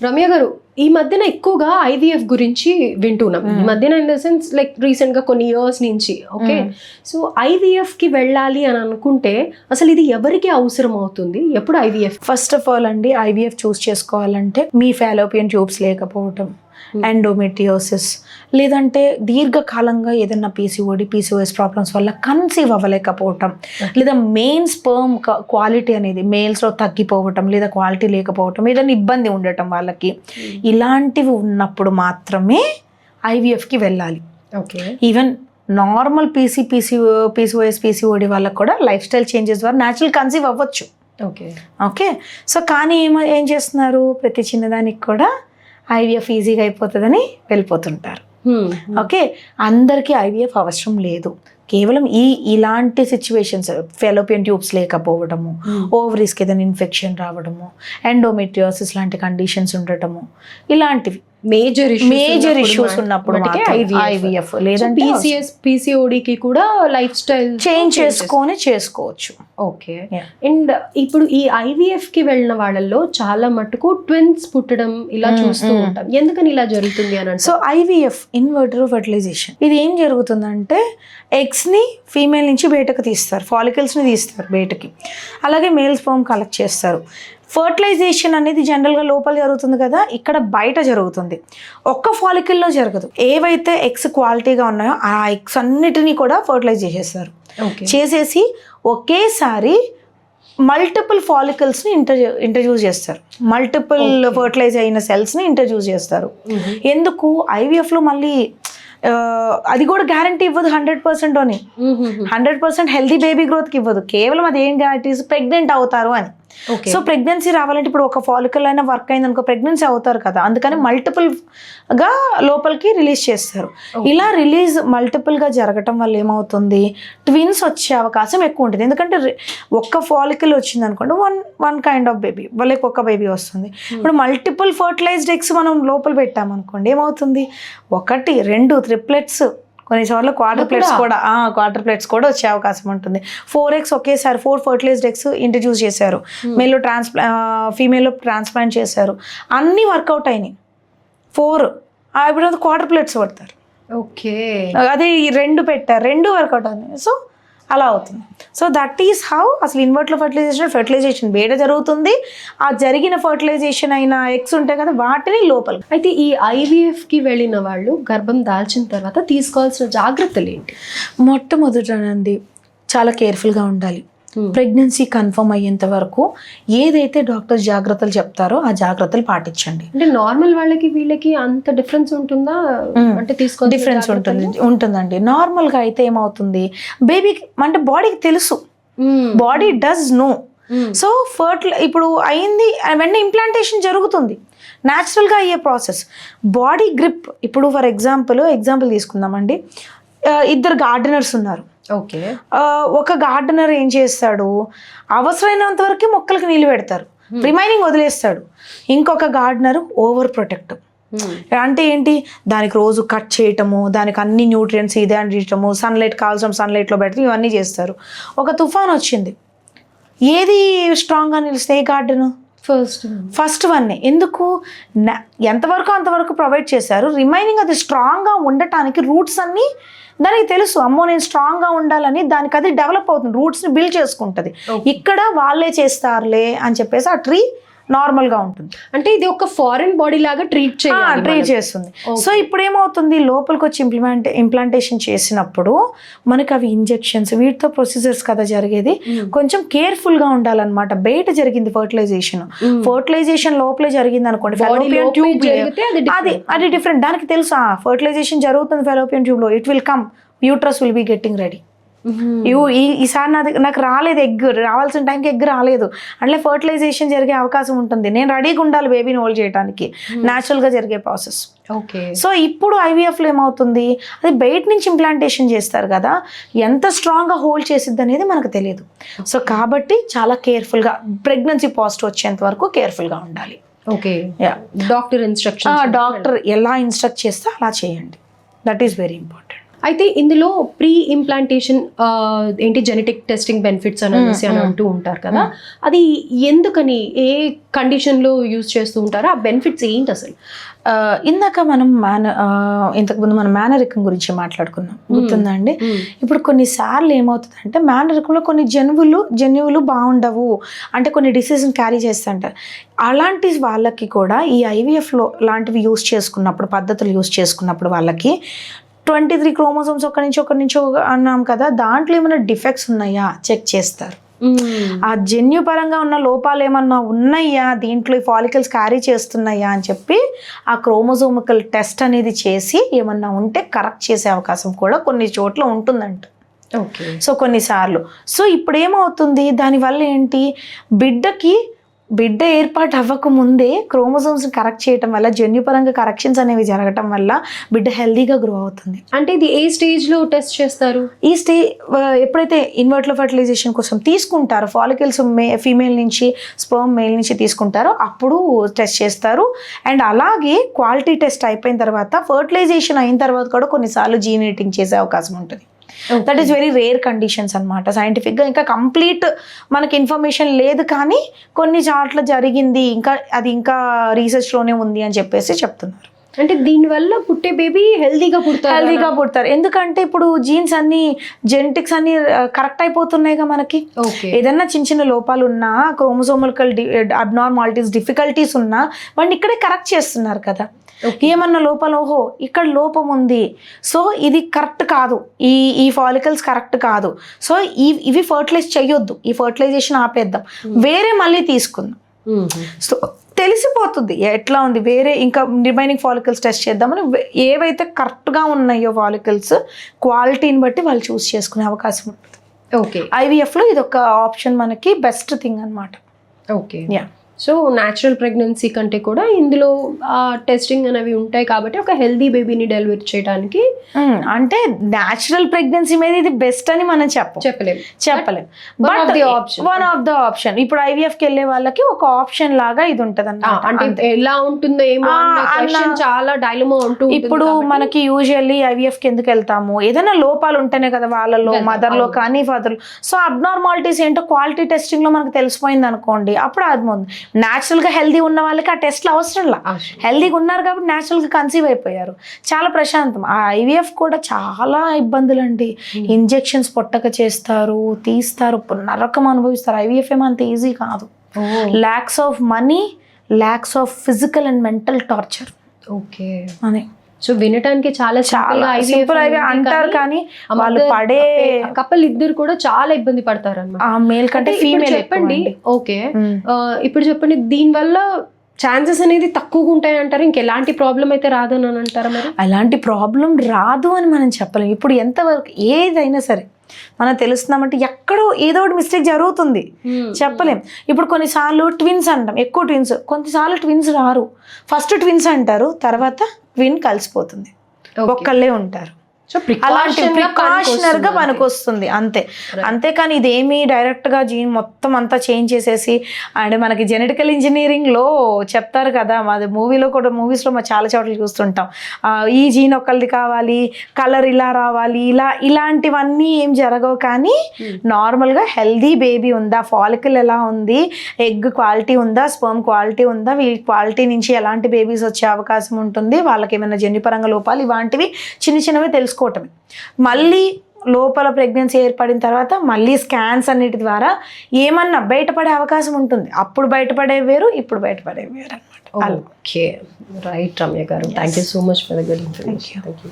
రమ్య గారు, ఈ మధ్యన ఎక్కువగా ఐవీఎఫ్ గురించి వింటున్నాం. ఈ మధ్యన in the sense like recent గా కొన్ని ఇయర్స్ నుంచి. ఓకే, సో ఐవీఎఫ్ కి వెళ్ళాలి అని అనుకుంటే అసలు ఇది ఎవరికి అవసరం అవుతుంది? ఎప్పుడు ఐవీఎఫ్? ఫస్ట్ ఆఫ్ ఆల్ అండి, ఐవీఎఫ్ చూస్ చేసుకోవాలంటే మీ ఫాలోపియన్ ట్యూబ్స్ లేకపోవటం, ఎండోమెట్రియోసిస్, లేదంటే దీర్ఘకాలంగా ఏదైనా పీసీఓఎస్ ప్రాబ్లమ్స్ వల్ల కన్సీవ్ అవ్వలేకపోవటం, లేదా మెయిన్ స్పర్మ్ క్వాలిటీ అనేది మేల్స్లో తగ్గిపోవటం, లేదా క్వాలిటీ లేకపోవటం, ఏదైనా ఇబ్బంది ఉండటం వాళ్ళకి, ఇలాంటివి ఉన్నప్పుడు మాత్రమే ఐవీఎఫ్కి వెళ్ళాలి. ఓకే, ఈవెన్ నార్మల్ పీసీఓడి వాళ్ళకి కూడా లైఫ్ స్టైల్ చేంజెస్ ద్వారా న్యాచురల్ కన్సీవ్ అవ్వచ్చు. ఓకే ఓకే, సో కానీ ఏం చేస్తున్నారు, ప్రతి చిన్నదానికి కూడా ఐవీఎఫ్ ఈజీగా అయిపోతుందని వెళ్ళిపోతుంటారు. ఓకే, అందరికీ ఐవీఎఫ్ అవసరం లేదు. కేవలం ఇలాంటి సిచ్యువేషన్స్, ఫెలోపియన్ ట్యూబ్స్ లేకపోవడము, ఓవరీస్కి ఏదైనా ఇన్ఫెక్షన్ రావడము, ఎండోమెట్రియోసిస్ లాంటి కండిషన్స్ ఉండటము, ఇలాంటివి మేజర్ ఇష్యూస్ ఉన్నప్పుడు ఐవీఎఫ్, లేదంటే పీసీఓడికి కూడా లైఫ్ స్టైల్ చేంజ్ చేసుకోవచ్చు. ఓకే, అండ్ ఇప్పుడు ఈ ఐవీఎఫ్ కి వెళ్ళిన వాళ్ళల్లో చాలా మటుకు ట్విన్స్ పుట్టడం ఇలా చూస్తూ ఉంటాం. ఎందుకని ఇలా జరుగుతుంది అని అంటే, సో ఐవీఎఫ్ ఇన్వర్టర్ ఫర్టిలైజేషన్, ఇది ఏం జరుగుతుందంటే ఎగ్స్ ని ఫీమేల్ నుంచి బయటకు తీస్తారు, ఫాలికల్స్ ని తీస్తారు బయటకి, అలాగే మేల్ స్పర్మ్ కలెక్ట్ చేస్తారు. ఫర్టిలైజేషన్ అనేది జనరల్గా లోపల జరుగుతుంది కదా, ఇక్కడ బయట జరుగుతుంది. ఒక్క ఫాలికల్లో జరగదు. ఏవైతే ఎగ్స్ క్వాలిటీగా ఉన్నాయో ఆ ఎగ్స్ అన్నిటినీ కూడా ఫర్టిలైజ్ చేసేస్తారు. చేసేసి ఒకేసారి మల్టిపుల్ ఫాలికల్స్ని ఇంట్రడ్యూస్ చేస్తారు, మల్టిపుల్ ఫర్టిలైజ్ అయిన సెల్స్ని ఇంట్రడ్యూస్ చేస్తారు. ఎందుకు ఐవీఎఫ్లో మళ్ళీ అది కూడా గ్యారంటీ ఇవ్వదు 100% అని, 100% హెల్తీ బేబీ గ్రోత్కి ఇవ్వదు. కేవలం అది ఏం గ్యారంటీ, ప్రెగ్నెంట్ అవుతారు అని. సో ప్రెగ్నెన్సీ రావాలంటే ఇప్పుడు ఒక ఫాలికల్ అయినా వర్క్ అయింది అనుకో, ప్రెగ్నెన్సీ అవుతారు కదా, అందుకని మల్టిపుల్గా లోపలికి రిలీజ్ చేస్తారు. ఇలా రిలీజ్ మల్టిపుల్గా జరగటం వల్ల ఏమవుతుంది, ట్విన్స్ వచ్చే అవకాశం ఎక్కువ ఉంటుంది. ఎందుకంటే ఒక్క ఫాలికల్ వచ్చింది అనుకోండి, వన్ కైండ్ ఆఫ్ బేబీ, వాళ్ళకి ఒక్క బేబీ వస్తుంది. ఇప్పుడు మల్టిపుల్ ఫర్టిలైజ్డ్ ఎగ్స్ మనం లోపల పెట్టామనుకోండి, ఏమవుతుంది, 1, 2 ట్రిప్లెట్స్, కొన్నిసార్లు క్వార్టర్ ప్లేట్స్ కూడా వచ్చే అవకాశం ఉంటుంది. 4 ఎగ్స్ ఒకేసారి 4 ఫర్టిలైజ్డ్ ఎగ్స్ ఇంట్రడ్యూస్ చేశారు, మేల్లో ఫీమేల్లో ట్రాన్స్ప్లాంట్ చేశారు, అన్నీ వర్కౌట్ అయినాయి. 4 ఇప్పుడు క్వార్టర్ ప్లేట్స్ పడతారు. ఓకే, అదే 2 పెట్టారు, 2 వర్కౌట్ అయినాయి. సో అలా అవుతుంది. సో దట్ ఈస్ హౌ అసలు ఇన్వర్టర్ ఫర్టిలైజేషన్ బయట జరుగుతుంది. ఆ జరిగిన ఫర్టిలైజేషన్ అయిన ఎగ్స్ ఉంటాయి కదా, వాటిని లోపల. అయితే ఈ ఐవీఎఫ్ కి వెళ్ళిన వాళ్ళు గర్భం దాల్చిన తర్వాత తీసుకోవాల్సిన జాగ్రత్తలు ఏంటి? మొట్టమొదటనండి చాలా కేర్ఫుల్గా ఉండాలి. ప్రెగ్నెన్సీ కన్ఫర్మ్ అయ్యేంత వరకు ఏదైతే డాక్టర్ జాగ్రత్తలు చెప్తారో ఆ జాగ్రత్తలు పాటించండి. అంటే నార్మల్ వాళ్ళకి వీళ్ళకి అంత డిఫరెన్స్ ఉంటుందా? అంటే డిఫరెన్స్ ఉంటుందండి. నార్మల్గా అయితే ఏమవుతుంది, బేబీకి అంటే బాడీకి తెలుసు, బాడీ డస్ నో. సో ఇప్పుడు అయింది వెంటనే ఇంప్లాంటేషన్ జరుగుతుంది, న్యాచురల్గా అయ్యే ప్రాసెస్. బాడీ గ్రిప్, ఇప్పుడు ఫర్ ఎగ్జాంపుల్ తీసుకుందామండి, 2 గార్డెనర్స్ ఉన్నారు. ఓకే, ఒక గార్డెనర్ ఏం చేస్తాడు, అవసరమైనంత వరకు మొక్కలకు నీళ్ళు పెడతారు, రిమైనింగ్ వదిలేస్తాడు. ఇంకొక గార్డెనర్ ఓవర్ ప్రొటెక్టివ్, అంటే ఏంటి, దానికి రోజు కట్ చేయటము, దానికి అన్ని న్యూట్రియంట్స్ ఇదే అందించటము, సన్లైట్ కావాల్సిన సన్లైట్లో పెట్టడం, ఇవన్నీ చేస్తారు. ఒక తుఫాన్ వచ్చింది, ఏది స్ట్రాంగ్గా నిలిస్తే ఏ గార్డెన్? ఫస్ట్ వన్నే. ఎందుకు, ఎంతవరకు అంతవరకు ప్రొవైడ్ చేశారు, రిమైనింగ్ అది స్ట్రాంగ్గా ఉండటానికి రూట్స్ అన్నీ దానికి తెలుసు, అమ్మో నేను స్ట్రాంగ్గా ఉండాలని, దానికి అది డెవలప్ అవుతుంది, రూట్స్ని బిల్డ్ చేసుకుంటుంది. ఇక్కడ వాళ్ళే చేస్తారులే అని చెప్పేసి ఆ ట్రీ నార్మల్గా ఉంటుంది. అంటే ఇది ఒక ఫారెన్ బాడీ లాగా ట్రీట్ చేస్తుంది. సో ఇప్పుడు ఏమవుతుంది, లోపలికి వచ్చి ఇంప్లాంటేషన్ చేసినప్పుడు మనకి అవి ఇంజెక్షన్స్, వీటితో ప్రొసీజర్స్ కదా జరిగేది, కొంచెం కేర్ఫుల్గా ఉండాలన్నమాట. బయట జరిగింది ఫర్టిలైజేషన్ లోపలే జరిగింది అనుకోండి, ఫెలోపియన్ ట్యూబ్ అది డిఫరెంట్. దానికి తెలుసు ఫర్టిలైజేషన్ జరుగుతుంది ఫెలోపియన్ ట్యూబ్లో, it will come, uterus will be getting ready. ఈసారి నాకు రాలేదు, ఎగ్ రావాల్సిన టైంకి ఎగ్ రాలేదు, అంటే ఫర్టిలైజేషన్ జరిగే అవకాశం ఉంటుంది. నేను రెడీగా ఉండాలి బేబీని హోల్డ్ చేయడానికి, న్యాచురల్గా జరిగే ప్రాసెస్. ఓకే, సో ఇప్పుడు ఐవీఎఫ్లో ఏమవుతుంది, అది బయట నుంచి ఇంప్లాంటేషన్ చేస్తారు కదా, ఎంత స్ట్రాంగ్గా హోల్డ్ చేసిద్ది అనేది మనకు తెలియదు. సో కాబట్టి చాలా కేర్ఫుల్గా, ప్రెగ్నెన్సీ పాజిటివ్ వచ్చేంత వరకు కేర్ఫుల్గా ఉండాలి. ఓకే, డాక్టర్ ఎలా ఇన్స్ట్రక్ట్ చేస్తే అలా చేయండి. That is very important. అయితే ఇందులో ప్రీ ఇంప్లాంటేషన్ ఏంటి జెనెటిక్ టెస్టింగ్ బెనిఫిట్స్ అనేసి అని అంటూ ఉంటారు కదా, అది ఎందుకని, ఏ కండిషన్లో యూజ్ చేస్తూ ఉంటారు, ఆ బెనిఫిట్స్ ఏంటి అసలు? ఇందాక మనం ఇంతకుముందు మనం మేనరికం గురించి మాట్లాడుకున్నాం, గుర్తుందా అండి? ఇప్పుడు కొన్నిసార్లు ఏమవుతుందంటే మేనరికంలో కొన్ని జన్యువులు బాగుండవు, అంటే కొన్ని డిసీజ్ని క్యారీ చేస్తుంటారు. అలాంటి వాళ్ళకి కూడా ఈ ఐవీఎఫ్లో లాంటివి యూస్ చేసుకున్నప్పుడు, పద్ధతులు యూస్ చేసుకున్నప్పుడు వాళ్ళకి 23 క్రోమోజోమ్స్ ఒకరి నుంచి అన్నాం కదా, దాంట్లో ఏమైనా డిఫెక్ట్స్ ఉన్నాయా చెక్ చేస్తారు. ఆ జన్యుపరంగా ఉన్న లోపాలు ఏమన్నా ఉన్నాయా, దీంట్లో ఈ ఫాలికల్స్ క్యారీ చేస్తున్నాయా అని చెప్పి ఆ క్రోమోజోమికల్ టెస్ట్ అనేది చేసి ఏమన్నా ఉంటే కరెక్ట్ చేసే అవకాశం కూడా కొన్ని చోట్ల ఉంటుందంట. ఓకే. సో కొన్నిసార్లు సో ఇప్పుడు ఏమవుతుంది, దానివల్ల ఏంటి, బిడ్డ ఏర్పాటు అవ్వక ముందే క్రోమోజోమ్స్ కరెక్ట్ చేయటం వల్ల, జన్యుపరంగా కరెక్షన్స్ అనేవి జరగటం వల్ల బిడ్డ హెల్దీగా గ్రో అవుతుంది. అంటే ఇది ఏ స్టేజ్లో టెస్ట్ చేస్తారు? ఈ ఎప్పుడైతే ఇన్వర్టిలో ఫర్టిలైజేషన్ కోసం తీసుకుంటారో, ఫాలికల్స్ ఫీమేల్ నుంచి స్పర్మ్ మేల్ నుంచి తీసుకుంటారో అప్పుడు టెస్ట్ చేస్తారు. అండ్ అలాగే క్వాలిటీ టెస్ట్ అయిపోయిన తర్వాత, ఫర్టిలైజేషన్ అయిన తర్వాత కూడా కొన్నిసార్లు జీన్ ఎడిటింగ్ చేసే అవకాశం ఉంటుంది. That is very rare conditions అనమాట. సైంటిఫిక్గా ఇంకా కంప్లీట్ మనకి ఇన్ఫర్మేషన్ లేదు, కానీ కొన్ని చోట్ల జరిగింది, ఇంకా రీసెర్చ్లోనే ఉంది అని చెప్పేసి చెప్తున్నారు. అంటే దీనివల్ల పుట్టే బేబీ హెల్దీగా పుడతారు. ఎందుకంటే ఇప్పుడు జీన్స్ అన్ని, జెనెటిక్స్ అన్ని కరెక్ట్ అయిపోతున్నాయిగా మనకి. ఏదన్నా చిన్న లోపాలు ఉన్నా, క్రోమోజోమల్ అబ్నార్మాలిటీస్, డిఫికల్టీస్ ఉన్నా వాడిని ఇక్కడే కరెక్ట్ చేస్తున్నారు కదా. ఏమన్నా లోపాలు, ఓహో ఇక్కడ లోపం ఉంది, సో ఇది కరెక్ట్ కాదు, ఈ ఫాలికల్స్ కరెక్ట్ కాదు, సో ఇవి ఫర్టిలైజ్ చేయొద్దు, ఈ ఫర్టిలైజేషన్ ఆపేద్దాం, వేరే మళ్ళీ తీసుకుందాం. సో తెలిసిపోతుంది ఎట్లా ఉంది, వేరే ఇంకా రిమైనింగ్ ఫాలికల్స్ టెస్ట్ చేద్దామని ఏవైతే కరెక్ట్గా ఉన్నాయో ఫాలికల్స్ క్వాలిటీని బట్టి వాళ్ళు చూస్ చేసుకునే అవకాశం ఉంటుంది. ఓకే. ఐవీఎఫ్లో ఇది ఒక ఆప్షన్ మనకి బెస్ట్ థింగ్ అనమాట. ఓకే. సో న్యాచురల్ ప్రెగ్నెన్సీ కంటే కూడా ఇందులో టెస్టింగ్ అనేవి ఉంటాయి కాబట్టి ఒక హెల్దీ బేబీని డెలివరీ చేయడానికి, అంటే న్యాచురల్ ప్రెగ్నెన్సీ మీద ఇది బెస్ట్ అని మనం చెప్పలేం. But one of the option. ఇప్పుడు ఐవీఎఫ్కి వెళ్ళే వాళ్ళకి ఒక ఆప్షన్ లాగా ఇది ఉంటుంది అన్నమాట. అంటే ఎలా ఉంటుందో ఏమో చాలా డైలమా ఉంటుంది. ఇప్పుడు మనకి యూజువల్లీ ఐవీఎఫ్కి ఎందుకు వెళ్తాము, ఏదైనా లోపాలు ఉంటేనే కదా వాళ్ళలో, మదర్లో కానీ ఫాదర్లో. సో అబ్నార్మాలిటీస్ ఏంటో క్వాలిటీ టెస్టింగ్లో మనకు తెలిసిపోయింది అనుకోండి, అప్పుడు అది న్యాచురల్గా హెల్దీ ఉన్న వాళ్ళకి ఆ టెస్ట్లు అవసరంలా, హెల్దీగా ఉన్నారు కాబట్టి న్యాచురల్గా కన్సీవ్ అయిపోయారు, చాలా ప్రశాంతం. ఆ ఐవీఎఫ్ కూడా చాలా ఇబ్బందులు అండి. ఇంజెక్షన్స్ పొట్టక చేస్తారు, తీస్తారు, నరకం అనుభవిస్తారు. ఐవీఎఫ్ ఏమో అంత ఈజీ కాదు. Lakhs of money, lakhs of physical and mental torture. Okay. అదే. సో వినటానికి చాలా సింపుల్ అంటారు, కానీ వాళ్ళు పడే కపుల్ ఇద్దరు కూడా చాలా ఇబ్బంది పడతారు అన్నమాట. మేల్ కంటే ఫీమేల్. చెప్పండి. ఓకే. ఇప్పుడు చెప్పండి, దీనివల్ల ఛాన్సెస్ అనేది తక్కువగా ఉంటాయి అంటారు, ఇంకెలాంటి ప్రాబ్లం అయితే రాదని అని అంటారా? మరి అలాంటి ప్రాబ్లం రాదు అని మనం చెప్పలేం. ఇప్పుడు ఎంతవరకు ఏదైనా సరే మనం తెలుస్తున్నామంటే ఎక్కడో ఏదో ఒకటి మిస్టేక్ జరుగుతుంది, చెప్పలేం. ఇప్పుడు కొన్నిసార్లు ట్విన్స్ అంటాం, ఎక్కువ ట్విన్స్, కొన్నిసార్లు ట్విన్స్ రారు. ఫస్ట్ ట్విన్స్ అంటారు, తర్వాత ట్విన్ కలిసిపోతుంది, ఒక్కళ్ళే ఉంటారు. అలాంటి ప్రికాషనర్ గా పనికొస్తుంది అంతే. అంతేకాని ఇదేమి డైరెక్ట్ గా జీన్ మొత్తం అంతా చేంజ్ చేసేసి, అండ్ మనకి జెనెటికల్ ఇంజనీరింగ్ లో చెప్తారు కదా, మాది మూవీలో కూడా, మూవీస్ లో చాలా చోట్ల చూస్తుంటాం, ఈ జీన్ ఒకళ్ళది కావాలి, కలర్ ఇలా రావాలి, ఇలాంటివన్నీ ఏం జరగవు. కానీ నార్మల్ గా హెల్దీ బేబీ ఉందా, ఫాలికల్ ఎలా ఉంది, ఎగ్ క్వాలిటీ ఉందా, స్పర్మ్ క్వాలిటీ ఉందా, వీళ్ళ క్వాలిటీ నుంచి ఎలాంటి బేబీస్ వచ్చే అవకాశం ఉంటుంది, వాళ్ళకి ఏమైనా జన్యుపరంగా లోపాలు, ఇలాంటివి చిన్నవి తెలుసుకోవటమే. మళ్ళీ లోపల ప్రెగ్నెన్సీ ఏర్పడిన తర్వాత మళ్ళీ స్కాన్స్ అన్నిటి ద్వారా ఏమన్నా బయటపడే అవకాశం ఉంటుంది. అప్పుడు బయటపడే వేరు, ఇప్పుడు బయటపడే వేరు అనమాట. ఓకే, రైట్ రమ్య గారు, thank you so much for the good information. Thank you.